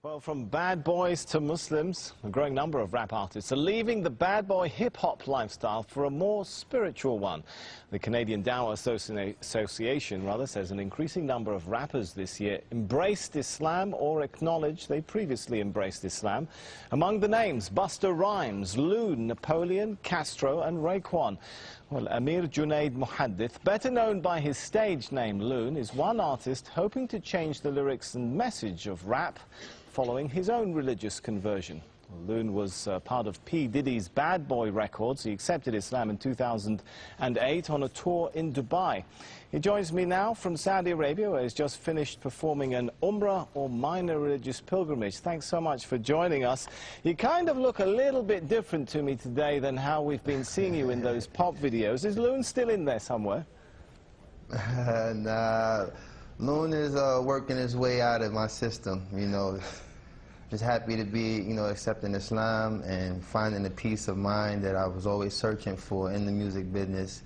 Well, from bad boys to Muslims, a growing number of rap artists are leaving the bad boy hip-hop lifestyle for a more spiritual one. The Canadian Dawah Association says an increasing number of rappers this year embraced Islam or acknowledged they previously embraced Islam. Among the names, Busta Rhymes, Loon, Napoleon, Castro and Raekwon. Well, Amir Junaid Muhaddith, better known by his stage name Loon, is one artist hoping to change the lyrics and message of rap following his own religious conversion. Loon was part of P. Diddy's Bad Boy Records. He accepted Islam in 2008 on a tour in Dubai. He joins me now from Saudi Arabia, where he's just finished performing an Umrah or minor religious pilgrimage. Thanks so much for joining us. You kind of look a little bit different to me today than how we've been seeing you in those pop videos. Is Loon still in there somewhere? Nah, Loon is working his way out of my system, you know. Just happy to be, accepting Islam and finding the peace of mind that I was always searching for in the music business.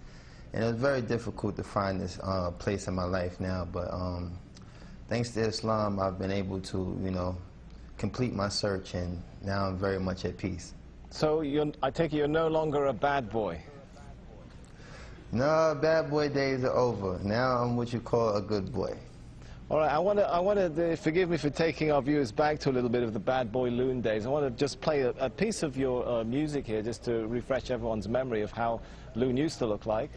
And it was very difficult to find this place in my life now, but thanks to Islam, I've been able to, complete my search, and now I'm very much at peace. So I take it you're no longer a bad boy? No, bad boy days are over. Now I'm what you call a good boy. All right, I want to forgive me for taking our viewers back to a little bit of the Bad Boy Loon days. I want to just play a piece of your music here, just to refresh everyone's memory of how Loon used to look like.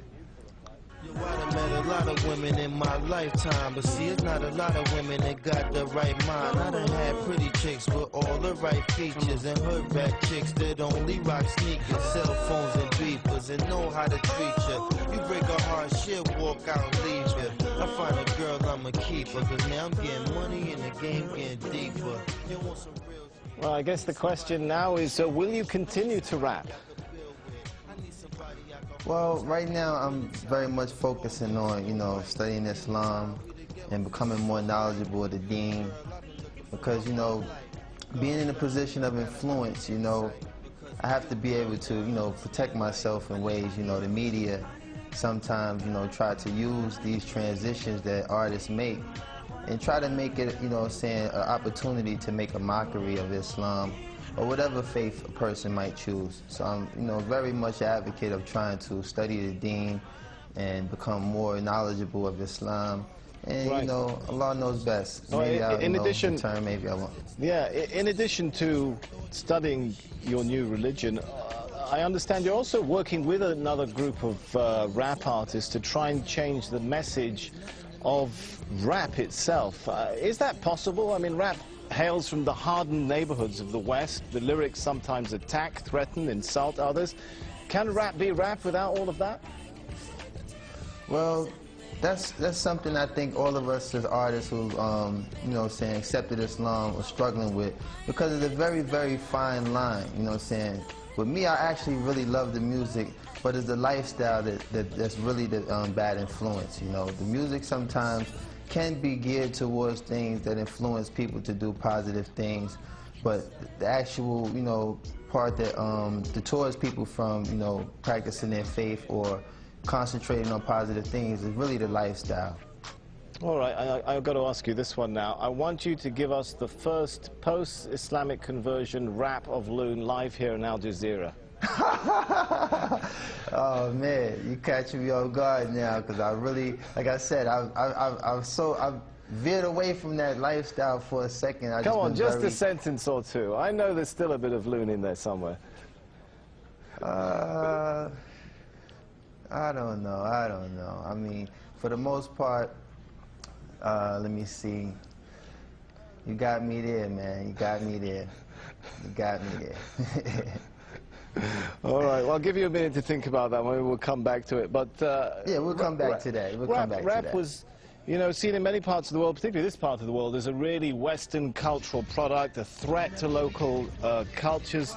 Yo, I done met a lot of women in my lifetime, but see, it's not a lot of women that got the right mind. I done had pretty chicks with all the right features, and hood rat chicks that only rock sneakers, cell phones and beepers, and know how to treat you. You break a heart, she'll walk out and leave you. I find a girl, I'ma keep her, cause now I'm getting money and the game getting deeper. You want some real... Well, I guess the question now is, will you continue to rap? Well, right now I'm very much focusing on, studying Islam and becoming more knowledgeable of the deen. Because, being in a position of influence, I have to be able to, protect myself in ways, the media sometimes, try to use these transitions that artists make and try to make it, an opportunity to make a mockery of Islam or whatever faith a person might choose. So I'm, very much an advocate of trying to study the deen and become more knowledgeable of Islam. And, right. Allah knows best. Well, maybe I'll, in addition, return, maybe I won't. Yeah, in addition to studying your new religion, I understand you're also working with another group of rap artists to try and change the message of rap itself. Is that possible? I mean, rap hails from the hardened neighborhoods of the West. The lyrics sometimes attack, threaten, insult others. Can rap be rap without all of that? Well, that's something I think all of us as artists who, accepted Islam are struggling with, because it's a very, very fine line, With me, I actually really love the music, but it's the lifestyle that's really the bad influence, The music sometimes can be geared towards things that influence people to do positive things, but the actual, part that deters people from, practicing their faith or concentrating on positive things is really the lifestyle. All right, I've got to ask you this one now. I want you to give us the first post-Islamic conversion rap of Loon live here in Al Jazeera. Oh man, you catching me off guard now, because I really, like I said, I've veered away from that lifestyle for a second. Come on, just a sentence or two. I know there's still a bit of Loon in there somewhere. I don't know. I mean, for the most part, let me see. You got me there, man. You got me there. You got me there. All right, well, I'll give you a minute to think about that. Maybe we'll come back to it. But yeah, we'll come back to that. Rap was, seen in many parts of the world, particularly this part of the world, as a really Western cultural product, a threat to local cultures.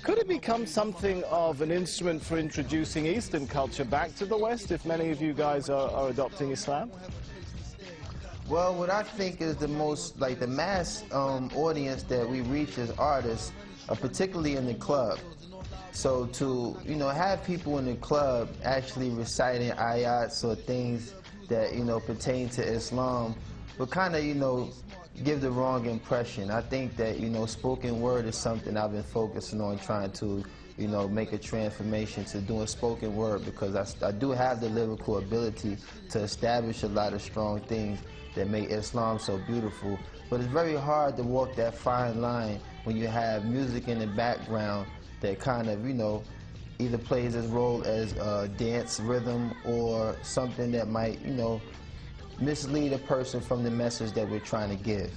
Could it become something of an instrument for introducing Eastern culture back to the West, if many of you guys are adopting Islam? Well, what I think is the most, the mass audience that we reach as artists, particularly in the club. So to, have people in the club actually reciting ayats or things that, pertain to Islam, but kind of, give the wrong impression. I think that, you know, spoken word is something I've been focusing on, trying to, you know, make a transformation to doing spoken word, because I do have the lyrical ability to establish a lot of strong things that make Islam so beautiful. But it's very hard to walk that fine line when you have music in the background that kind of, you know, either plays its role as a dance rhythm or something that might, you know, mislead a person from the message that we're trying to give.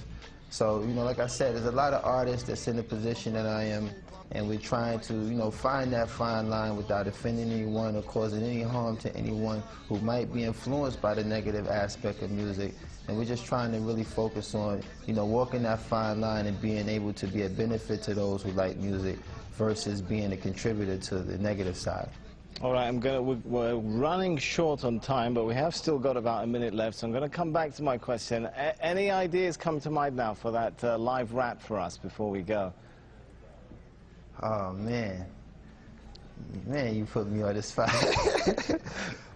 So, you know, like I said, there's a lot of artists that's in the position that I am, and we're trying to, you know, find that fine line without offending anyone or causing any harm to anyone who might be influenced by the negative aspect of music. And we're just trying to really focus on, you know, walking that fine line and being able to be a benefit to those who like music versus being a contributor to the negative side. All right, we're running short on time, but we have still got about a minute left, so I'm going to come back to my question. Any ideas come to mind now for that live rap for us before we go? Oh, man. Man, you put me on the spot.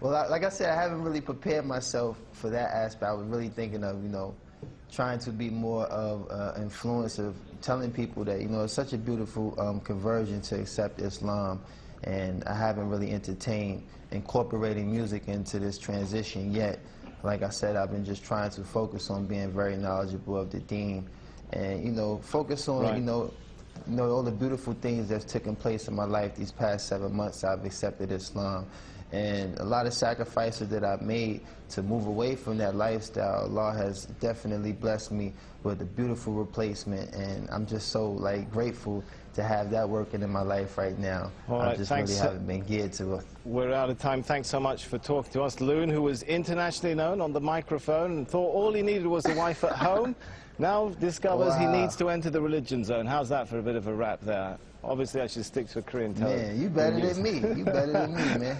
Well, like I said, I haven't really prepared myself for that aspect. I was really thinking of, you know, trying to be more of influence of telling people that, you know, it's such a beautiful conversion to accept Islam. And I haven't really entertained incorporating music into this transition yet. Like I said, I've been just trying to focus on being very knowledgeable of the deen, and, you know, focus on, right, you know, all the beautiful things that's taken place in my life these past 7 months. I've accepted Islam, and a lot of sacrifices that I've made to move away from that lifestyle. Allah has definitely blessed me with a beautiful replacement, and I'm just so, like, grateful to have that working in my life right now. All right, I just really haven't been geared to it. We're out of time. Thanks so much for talking to us. Loon, who was internationally known on the microphone and thought all he needed was a wife at home, now discovers he needs to enter the religion zone. How's that for a bit of a rap there? Obviously, I should stick to a Korean tone. Man, you better than me. You better than me, man.